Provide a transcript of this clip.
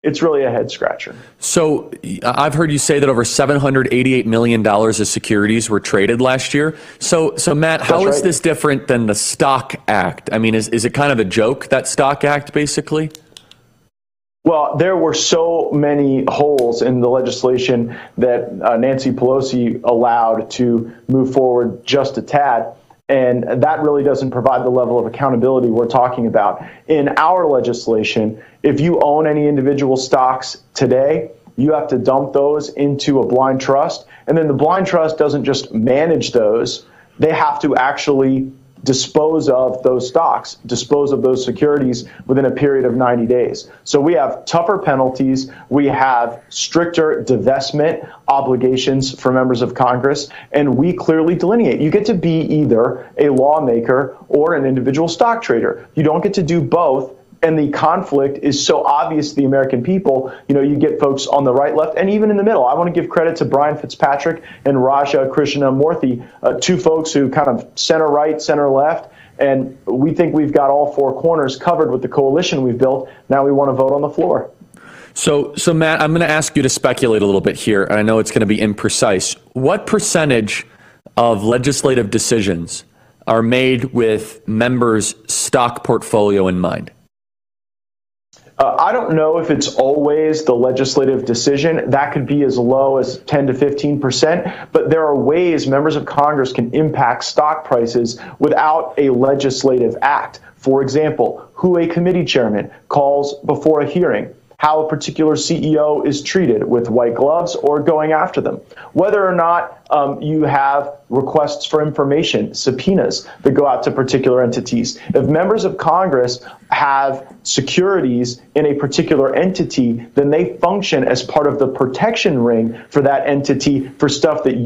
it's really a head scratcher. So I've heard you say that over $788 million of securities were traded last year. So Matt, how is this different than the Stock Act? I mean, is it kind of a joke, that Stock Act, basically? Well, there were so many holes in the legislation that Nancy Pelosi allowed to move forward just a tad. And that really doesn't provide the level of accountability we're talking about. In our legislation, if you own any individual stocks today, you have to dump those into a blind trust. And then the blind trust doesn't just manage those. They have to actually dispose of those stocks, dispose of those securities within a period of 90 days. So we have tougher penalties. We have stricter divestment obligations for members of Congress, and we clearly delineate. You get to be either a lawmaker or an individual stock trader. You don't get to do both. And the conflict is so obvious to the American people. You know, you get folks on the right, left, and even in the middle. I want to give credit to Brian Fitzpatrick and Raja Krishnamurthy, two folks who kind of center right, center left. And we think we've got all four corners covered with the coalition we've built. Now we want to vote on the floor. So Matt, I'm going to ask you to speculate a little bit here, and I know it's going to be imprecise. What percentage of legislative decisions are made with members' stock portfolio in mind? I don't know if it's always the legislative decision. That could be as low as 10 to 15%, but there are ways members of Congress can impact stock prices without a legislative act. For example, who a committee chairman calls before a hearing, how a particular CEO is treated with white gloves or going after them, whether or not you have requests for information, subpoenas that go out to particular entities. If members of Congress have securities in a particular entity, then they function as part of the protection ring for that entity for stuff that